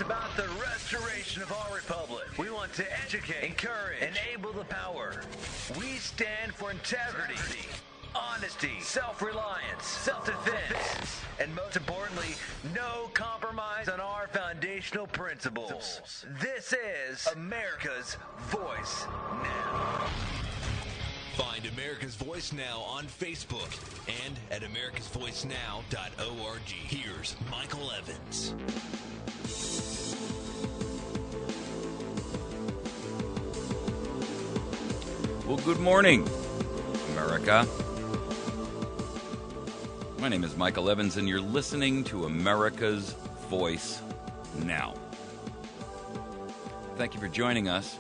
It's about the restoration of our republic. We want to educate, encourage, enable the power. We stand for integrity, honesty, self-reliance, self-defense, and most importantly, no compromise on our foundational principles. This is America's Voice Now. Find America's Voice Now on Facebook and at americasvoicenow.org. Here's Michael Evans. Well, good morning, America. My name is Michael Evans, and you're listening to America's Voice Now. Thank you for joining us.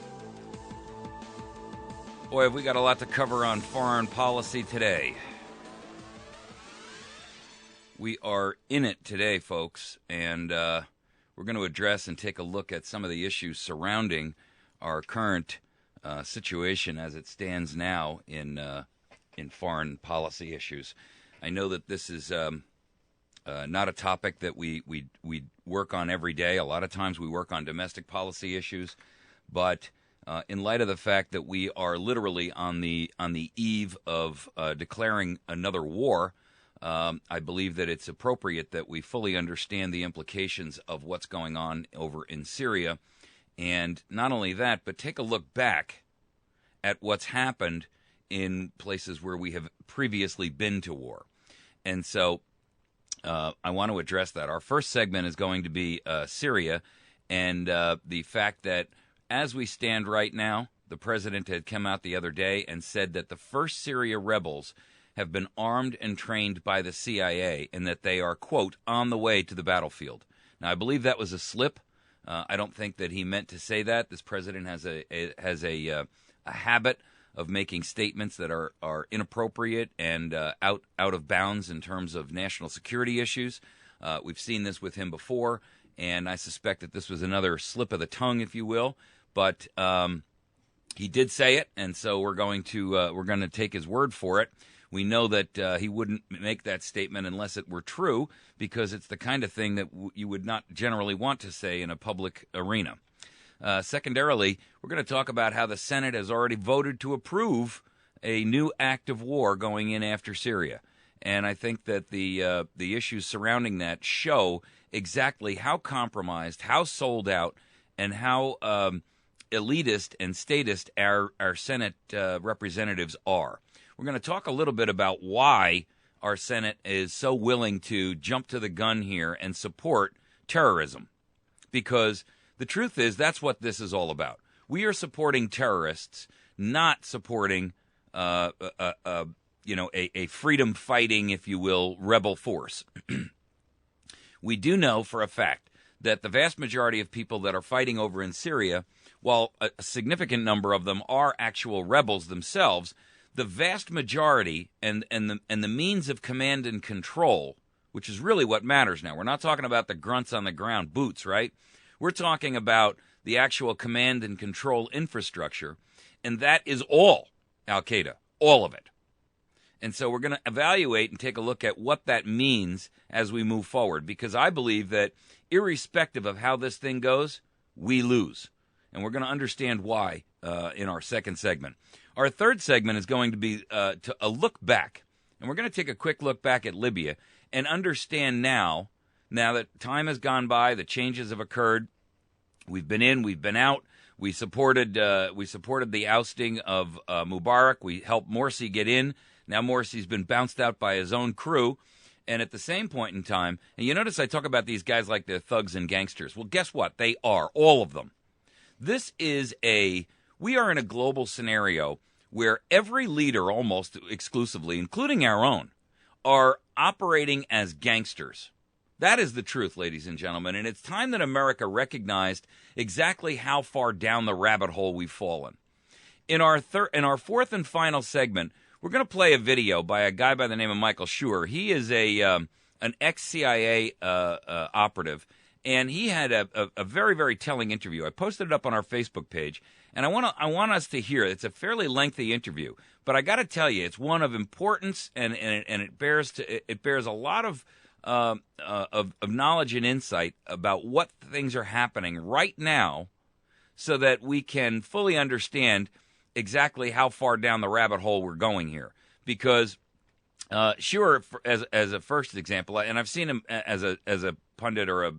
Boy, have we got a lot to cover on foreign policy today. We are in it today, folks, and we're going to address and take a look at some of the issues surrounding our current situation as it stands now in foreign policy issues. I know that this is not a topic that we work on every day. A lot of times we work on domestic policy issues, but in light of the fact that we are literally on the eve of declaring another war, I believe that it's appropriate that we fully understand the implications of what's going on over in Syria. And not only that, but take a look back at what's happened in places where we have previously been to war. And so I want to address that. Our first segment is going to be Syria and the fact that as we stand right now, the president had come out the other day and said that the first Syria rebels have been armed and trained by the CIA and that they are, quote, on the way to the battlefield. Now, I believe that was a slip. I don't think that he meant to say that. This president has a habit of making statements that are inappropriate and out of bounds in terms of national security issues. We've seen this with him before, and I suspect that this was another slip of the tongue, if you will. But he did say it, and so we're going to take his word for it. We know that he wouldn't make that statement unless it were true, because it's the kind of thing that you would not generally want to say in a public arena. Secondarily, we're going to talk about how the Senate has already voted to approve a new act of war going in after Syria. And I think that the issues surrounding that show exactly how compromised, how sold out, and how elitist and statist our Senate representatives are. We're going to talk a little bit about why our Senate is so willing to jump to the gun here and support terrorism. Because the truth is, that's what this is all about. We are supporting terrorists, not supporting a freedom-fighting, if you will, rebel force. We do know for a fact that the vast majority of people that are fighting over in Syria, while a significant number of them are actual rebels themselves, the vast majority and the means of command and control, which is really what matters now. We're not talking about the grunts on the ground boots, right? We're talking about the actual command and control infrastructure, and that is all al-Qaeda, all of it. And so we're going to evaluate and take a look at what that means as we move forward, because I believe that irrespective of how this thing goes, we lose. And we're going to understand why in our second segment. Our third segment is going to be to a look back. And we're going to take a quick look back at Libya and understand now that time has gone by, the changes have occurred. We've been in, we've been out. We supported the ousting of Mubarak. We helped Morsi get in. Now Morsi's been bounced out by his own crew. And at the same point in time, and you notice I talk about these guys like they're thugs and gangsters. Well, guess what? They are, all of them. We are in a global scenario where every leader, almost exclusively, including our own, are operating as gangsters. That is the truth, ladies and gentlemen, and it's time that America recognized exactly how far down the rabbit hole we've fallen. In our fourth and final segment, we're going to play a video by a guy by the name of Michael Schur. He is an ex-CIA operative, and he had a very, very telling interview. I posted it up on our Facebook page, and I want us to hear it. It's a fairly lengthy interview, but I got to tell you, it's one of importance, and it bears a lot of of knowledge and insight about what things are happening right now so that we can fully understand exactly how far down the rabbit hole we're going here. Because, sure, as a first example, and I've seen him as a pundit or a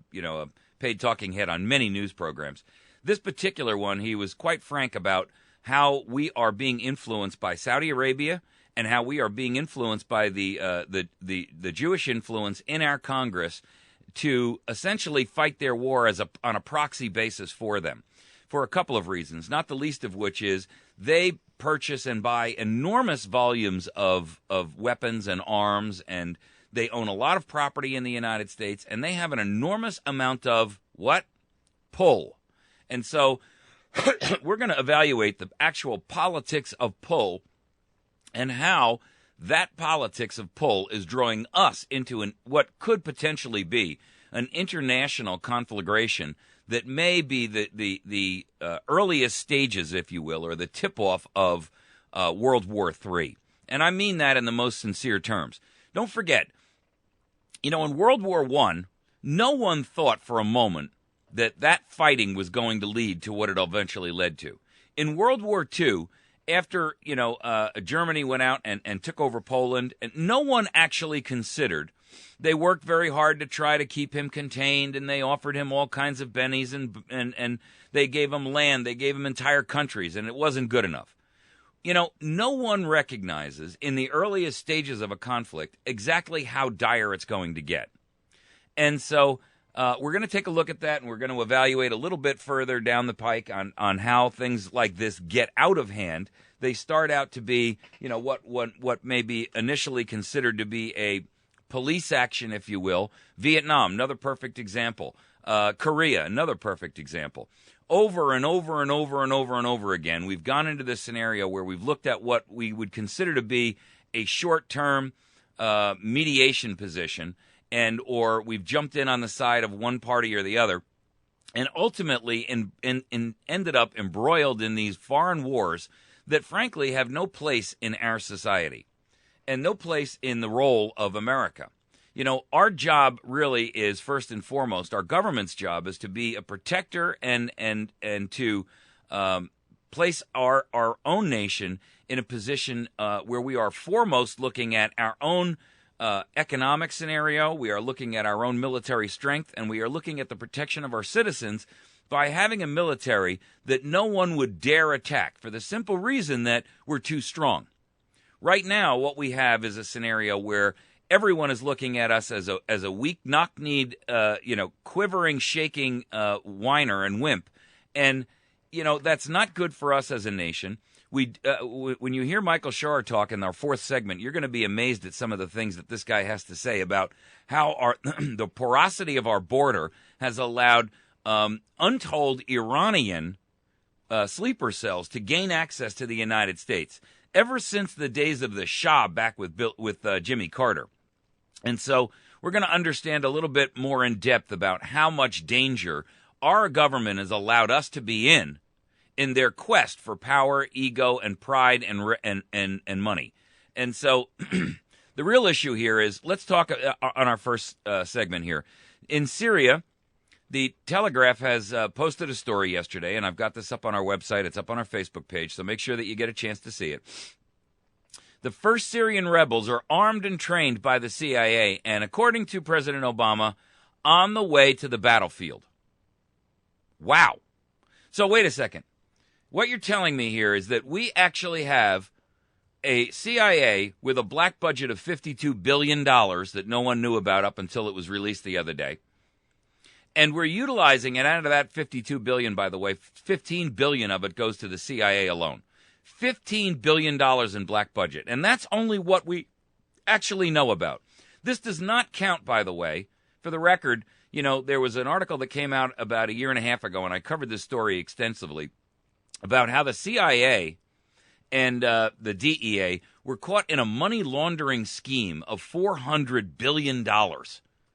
paid talking head on many news programs. This particular one, he was quite frank about how we are being influenced by Saudi Arabia and how we are being influenced by the Jewish influence in our Congress to essentially fight their war on a proxy basis for them, for a couple of reasons, not the least of which is they purchase and buy enormous volumes of weapons and arms, and they own a lot of property in the United States, and they have an enormous amount of what? Pull. And so we're going to evaluate the actual politics of pull and how that politics of pull is drawing us into what could potentially be an international conflagration that may be the earliest stages, if you will, or the tip-off of World War III. And I mean that in the most sincere terms. Don't forget, in World War I, no one thought for a moment that fighting was going to lead to what it eventually led to. In World War II, after Germany went out and took over Poland, and no one actually considered. They worked very hard to try to keep him contained, and they offered him all kinds of bennies, and they gave him land, they gave him entire countries, and it wasn't good enough. No one recognizes in the earliest stages of a conflict exactly how dire it's going to get. And so we're going to take a look at that, and we're going to evaluate a little bit further down the pike on how things like this get out of hand. They start out to be, what may be initially considered to be a police action, if you will. Vietnam, another perfect example. Korea, another perfect example. Over and over and over and over and over again, we've gone into this scenario where we've looked at what we would consider to be a short-term mediation position, or we've jumped in on the side of one party or the other, and ultimately ended up embroiled in these foreign wars that frankly have no place in our society and no place in the role of America. Our job really is, first and foremost, our government's job is to be a protector and to place our own nation in a position where we are foremost looking at our own economic scenario, we are looking at our own military strength, and we are looking at the protection of our citizens by having a military that no one would dare attack for the simple reason that we're too strong. Right now, what we have is a scenario where everyone is looking at us as a weak, knock-kneed, quivering, shaking whiner and wimp, and that's not good for us as a nation. When you hear Michael Schar talk in our fourth segment, you're going to be amazed at some of the things that this guy has to say about how the porosity of our border has allowed untold Iranian sleeper cells to gain access to the United States ever since the days of the Shah back with Jimmy Carter. And so we're going to understand a little bit more in depth about how much danger our government has allowed us to be in their quest for power, ego, and pride and money. And so the real issue here is, let's talk on our first segment here. In Syria, the Telegraph has posted a story yesterday, and I've got this up on our website. It's up on our Facebook page, so make sure that you get a chance to see it. The first Syrian rebels are armed and trained by the CIA, and according to President Obama, on the way to the battlefield. Wow. So wait a second. What you're telling me here is that we actually have a CIA with a black budget of $52 billion that no one knew about up until it was released the other day. And we're utilizing, and out of that $52 billion, by the way, $15 billion of it goes to the CIA alone. $15 billion in black budget. And that's only what we actually know about. This does not count, by the way. For the record, there was an article that came out about a year and a half ago, and I covered this story extensively, about how the CIA and the DEA were caught in a money laundering scheme of $400 billion.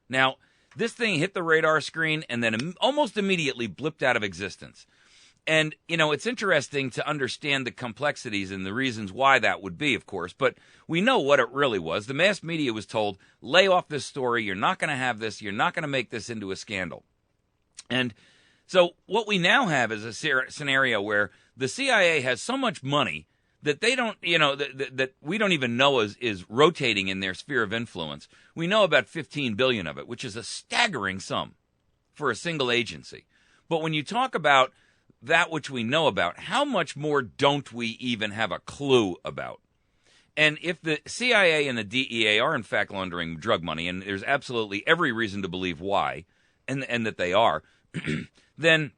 Now, this thing hit the radar screen and then almost immediately blipped out of existence. And, it's interesting to understand the complexities and the reasons why that would be, of course. But we know what it really was. The mass media was told, lay off this story. You're not going to have this. You're not going to make this into a scandal. And so what we now have is a scenario where the CIA has so much money that they don't, that we don't even know is rotating in their sphere of influence. We know about 15 billion of it, which is a staggering sum for a single agency. But when you talk about that which we know about, how much more don't we even have a clue about? And if the CIA and the DEA are in fact laundering drug money, and there's absolutely every reason to believe why, and that they are, then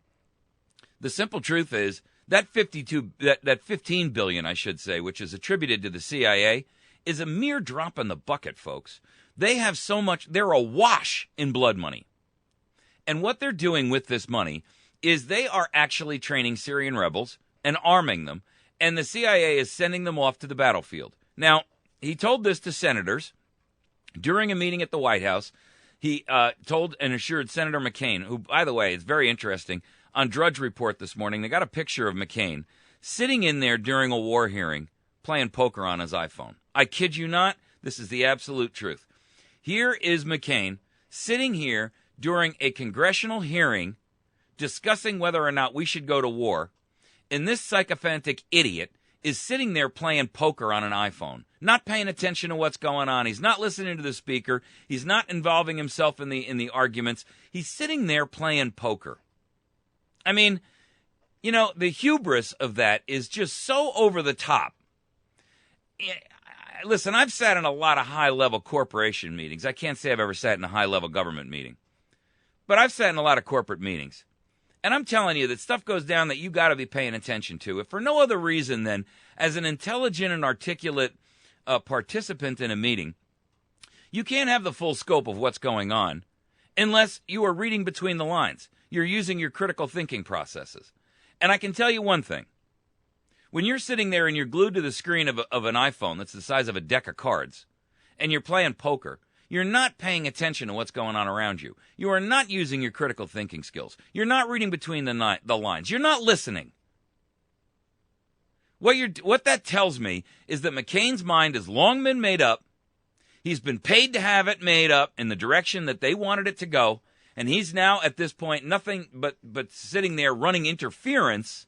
the simple truth is that 15 billion, I should say, which is attributed to the CIA, is a mere drop in the bucket, folks. They have so much, they're awash in blood money. And what they're doing with this money is they are actually training Syrian rebels and arming them, and the CIA is sending them off to the battlefield. Now, he told this to senators during a meeting at the White House. He told and assured Senator McCain, who, by the way, is very interesting, on Drudge Report this morning, they got a picture of McCain sitting in there during a war hearing playing poker on his iPhone. I kid you not, this is the absolute truth. Here is McCain sitting here during a congressional hearing discussing whether or not we should go to war, and this sycophantic idiot is sitting there playing poker on an iPhone, not paying attention to what's going on. He's not listening to the speaker. He's not involving himself in the arguments. He's sitting there playing poker. I mean, the hubris of that is just so over the top. Listen, I've sat in a lot of high-level corporation meetings. I can't say I've ever sat in a high-level government meeting, but I've sat in a lot of corporate meetings. And I'm telling you that stuff goes down that you got to be paying attention to, if for no other reason than as an intelligent and articulate participant in a meeting, you can't have the full scope of what's going on unless you are reading between the lines. You're using your critical thinking processes. And I can tell you one thing. When you're sitting there and you're glued to the screen of an iPhone that's the size of a deck of cards, and you're playing poker, you're not paying attention to what's going on around you. You are not using your critical thinking skills. You're not reading between the lines. You're not listening. What that tells me is that McCain's mind has long been made up. He's been paid to have it made up in the direction that they wanted it to go, and he's now at this point nothing but sitting there running interference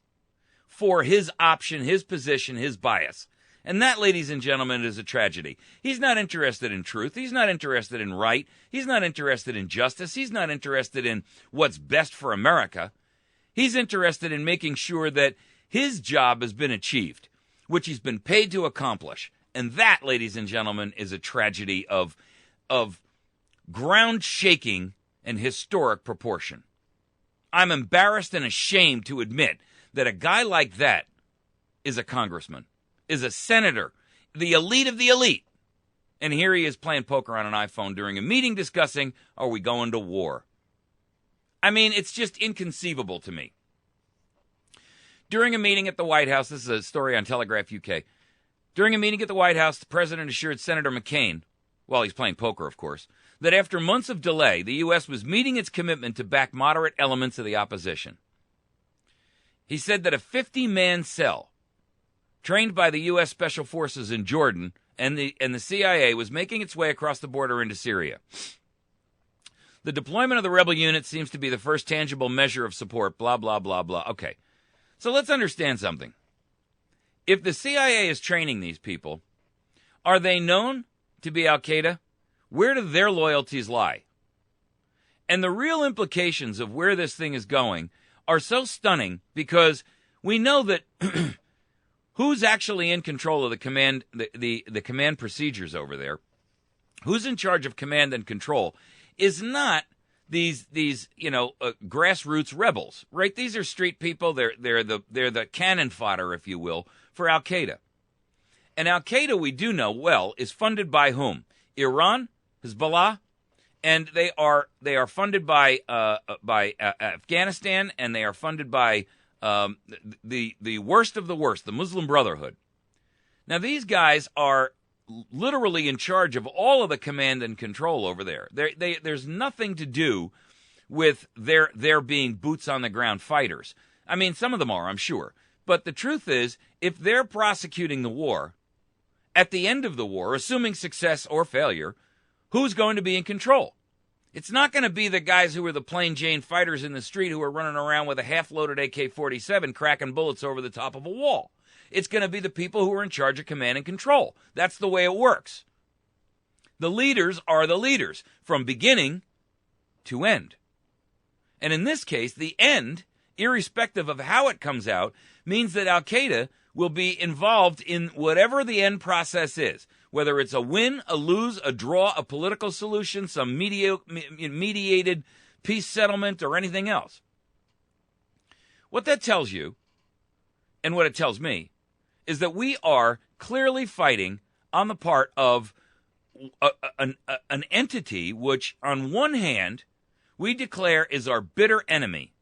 for his option, his position, his bias. And that, ladies and gentlemen, is a tragedy. He's not interested in truth. He's not interested in right. He's not interested in justice. He's not interested in what's best for America. He's interested in making sure that his job has been achieved, which he's been paid to accomplish. And that, ladies and gentlemen, is a tragedy of ground-shaking and historic proportion. I'm embarrassed and ashamed to admit that a guy like that is a congressman, is a senator, the elite of the elite. And here he is playing poker on an iPhone during a meeting discussing, are we going to war? I mean, it's just inconceivable to me. During a meeting at the White House, this is a story on Telegraph UK. During a meeting at the White House, the president assured Senator McCain, while he's playing poker, of course, that after months of delay, the U.S. was meeting its commitment to back moderate elements of the opposition. He said that a 50-man cell trained by the U.S. Special Forces in Jordan and the CIA was making its way across the border into Syria. The deployment of the rebel unit seems to be the first tangible measure of support, blah, blah, blah, blah. Okay, so let's understand something. If the CIA is training these people, are they known to be al-Qaeda? Where do their loyalties lie? And the real implications of where this thing is going are so stunning because we know that who's actually in control of the command, the command procedures over there, who's in charge of command and control, is not these grassroots rebels, right? These are street people. They're the cannon fodder, if you will, for al-Qaeda. And al-Qaeda, we do know well, is funded by whom? Iran, Hezbollah, and they are funded by Afghanistan, and they are funded by the worst of the worst, the Muslim Brotherhood. Now, these guys are literally in charge of all of the command and control over there. There's nothing to do with their being boots on the ground fighters. I mean, some of them are, I'm sure. But the truth is, if they're prosecuting the war, at the end of the war, assuming success or failure, who's going to be in control? It's not going to be the guys who are the plain Jane fighters in the street who are running around with a half-loaded AK-47 cracking bullets over the top of a wall. It's going to be the people who are in charge of command and control. That's the way it works. The leaders are the leaders from beginning to end. And in this case, the end, irrespective of how it comes out, means that al-Qaeda will be involved in whatever the end process is, whether it's a win, a lose, a draw, a political solution, some mediated peace settlement, or anything else. What that tells you, and what it tells me, is that we are clearly fighting on the part of an entity which, on one hand, we declare is our bitter enemy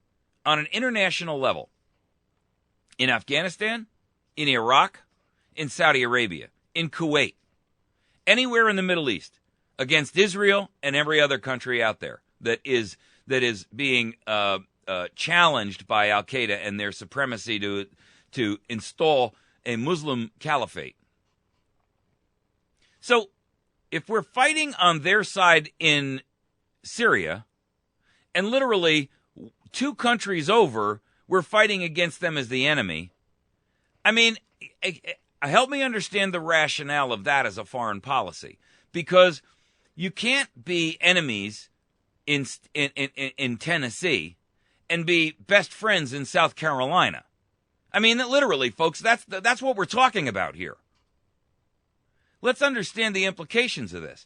on an international level. In Afghanistan, in Iraq, in Saudi Arabia, in Kuwait, anywhere in the Middle East, against Israel and every other country out there that is being challenged by al-Qaeda and their supremacy to install a Muslim caliphate. So, if we're fighting on their side in Syria, and literally 2 countries over, we're fighting against them as the enemy, I mean, help me understand the rationale of that as a foreign policy. Because you can't be enemies in Tennessee and be best friends in South Carolina. I mean, literally, folks, that's what we're talking about here. Let's understand the implications of this.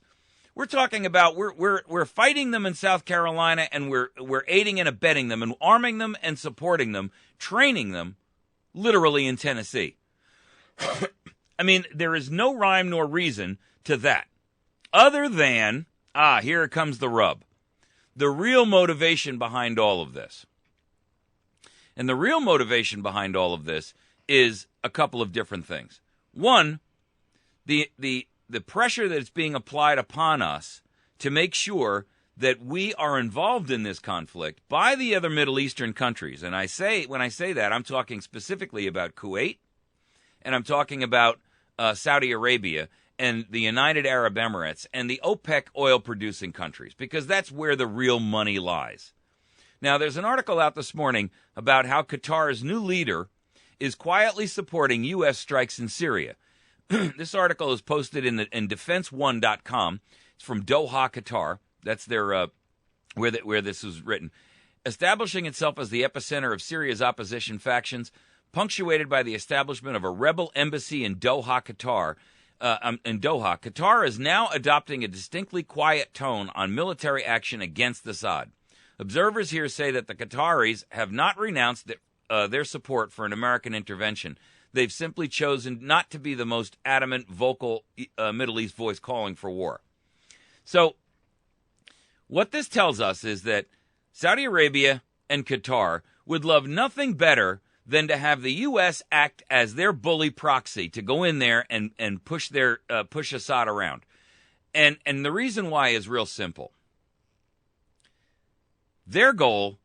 We're talking about we're fighting them in South Carolina, and we're aiding and abetting them and arming them and supporting them, training them, literally in Tennessee. I mean, there is no rhyme nor reason to that, other than here comes the rub, the real motivation behind all of this. And the real motivation behind all of this is a couple of different things. One, the pressure that is being applied upon us to make sure that we are involved in this conflict by the other Middle Eastern countries. And when I say that, I'm talking specifically about Kuwait, and I'm talking about Saudi Arabia and the United Arab Emirates and the OPEC oil-producing countries, because that's where the real money lies. Now, there's an article out this morning about how Qatar's new leader is quietly supporting U.S. strikes in Syria. This article is posted in defense1.com. It's from Doha, Qatar. That's their where this was written. Establishing itself as the epicenter of Syria's opposition factions, punctuated by the establishment of a rebel embassy in Doha, Qatar. Qatar is now adopting a distinctly quiet tone on military action against Assad. Observers here say that the Qataris have not renounced their support for an American intervention. They've simply chosen not to be the most adamant, vocal Middle East voice calling for war. So what this tells us is that Saudi Arabia and Qatar would love nothing better than to have the U.S. act as their bully proxy to go in there and push Assad around. And the reason why is real simple. Their goal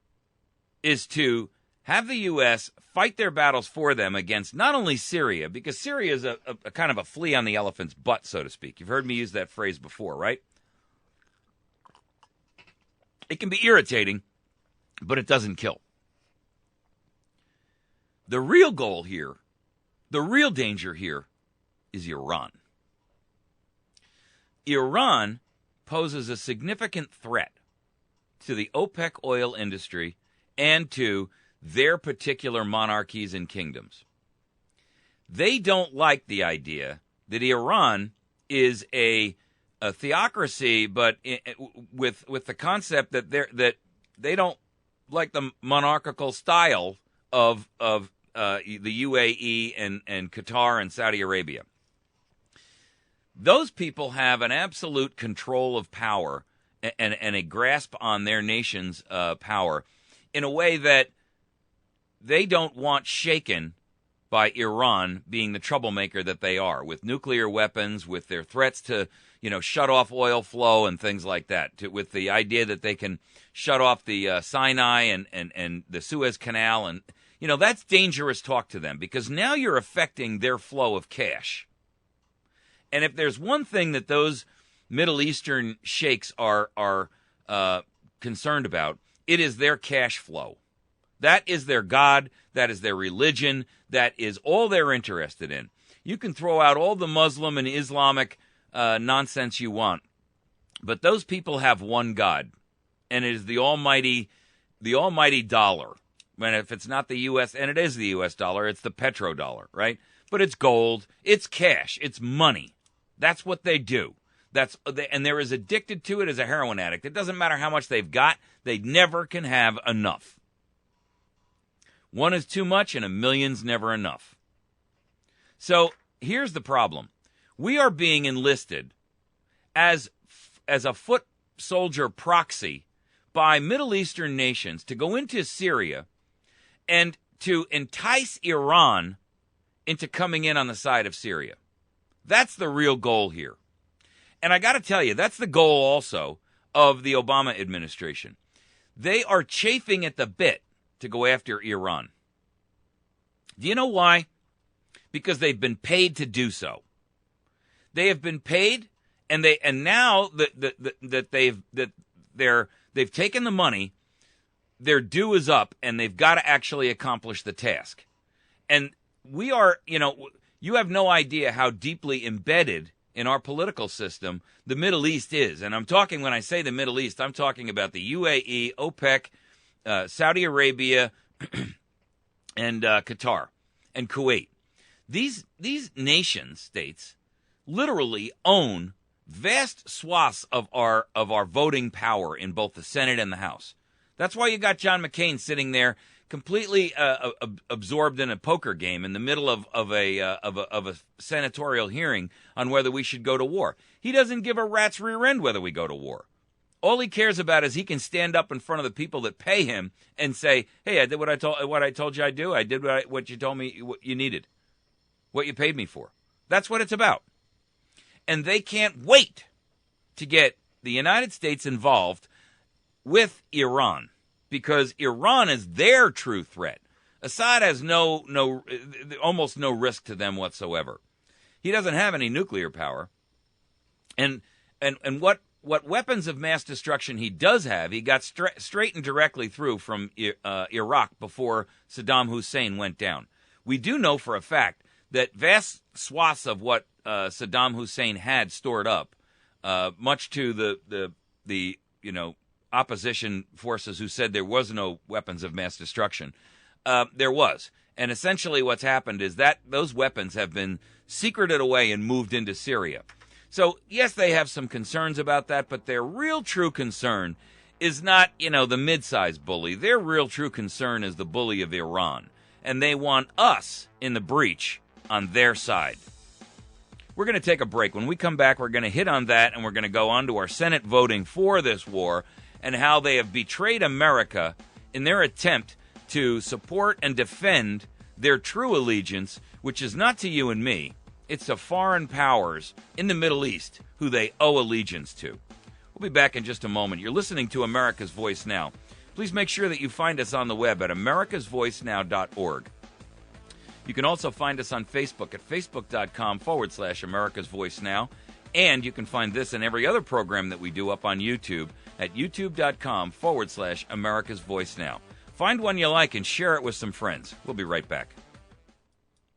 is to have the U.S. fight their battles for them against not only Syria, because Syria is a kind of a flea on the elephant's butt, so to speak. You've heard me use that phrase before, right? It can be irritating, but it doesn't kill. The real goal here, the real danger here, is Iran. Iran poses a significant threat to the OPEC oil industry and to their particular monarchies and kingdoms. They don't like the idea that Iran is a theocracy, but with the concept that they don't like the monarchical style of the UAE and Qatar and Saudi Arabia. Those people have an absolute control of power and a grasp on their nation's power in a way that they don't want shaken by Iran being the troublemaker that they are, with nuclear weapons, with their threats to, shut off oil flow and things like that, with the idea that they can shut off the Sinai and the Suez Canal. And, that's dangerous talk to them, because now you're affecting their flow of cash. And if there's one thing that those Middle Eastern sheikhs are concerned about, it is their cash flow. That is their God. That is their religion. That is all they're interested in. You can throw out all the Muslim and Islamic nonsense you want, but those people have one God, and it is the almighty dollar. When if it's not the U.S., and it is the U.S. dollar, it's the petrodollar, right? But it's gold, it's cash, it's money. That's what they do. And they're as addicted to it as a heroin addict. It doesn't matter how much they've got; they never can have enough. One is too much, and a million's never enough. So here's the problem: we are being enlisted as a foot soldier proxy by Middle Eastern nations to go into Syria and to entice Iran into coming in on the side of Syria. That's the real goal here. And I got to tell you, that's the goal also of the Obama administration. They are chafing at the bit to go after Iran. Do you know why? Because they've been paid to do so. They have been paid, and now that they've taken the money, their due is up, and they've got to actually accomplish the task. And we are, you have no idea how deeply embedded in our political system the Middle East is. And when I say the Middle East, I'm talking about the UAE, OPEC, Saudi Arabia, and Qatar, and Kuwait. These nation states literally own vast swaths of our voting power in both the Senate and the House. That's why you got John McCain sitting there completely absorbed in a poker game in the middle of a senatorial hearing on whether we should go to war. He doesn't give a rat's rear end whether we go to war. All he cares about is he can stand up in front of the people that pay him and say, "Hey, I did what I told you I'd do. I did what you told me what you needed, what you paid me for." That's what it's about. And they can't wait to get the United States involved with Iran, because Iran is their true threat. Assad has almost no risk to them whatsoever. He doesn't have any nuclear power. And what weapons of mass destruction he does have, he got straight and directly through from Iraq before Saddam Hussein went down. We do know for a fact that vast swaths of what Saddam Hussein had stored up, much to the opposition forces who said there was no weapons of mass destruction, there was. And essentially what's happened is that those weapons have been secreted away and moved into Syria. So, yes, they have some concerns about that, but their real true concern is not, the mid-sized bully. Their real true concern is the bully of Iran. And they want us in the breach on their side. We're going to take a break. When we come back, we're going to hit on that, and we're going to go on to our Senate voting for this war and how they have betrayed America in their attempt to support and defend their true allegiance, which is not to you and me. It's to foreign powers in the Middle East who they owe allegiance to. We'll be back in just a moment. You're listening to America's Voice Now. Please make sure that you find us on the web at americasvoicenow.org. You can also find us on Facebook at facebook.com/America's Voice Now. And you can find this and every other program that we do up on YouTube at youtube.com/America's Voice Now. Find one you like and share it with some friends. We'll be right back.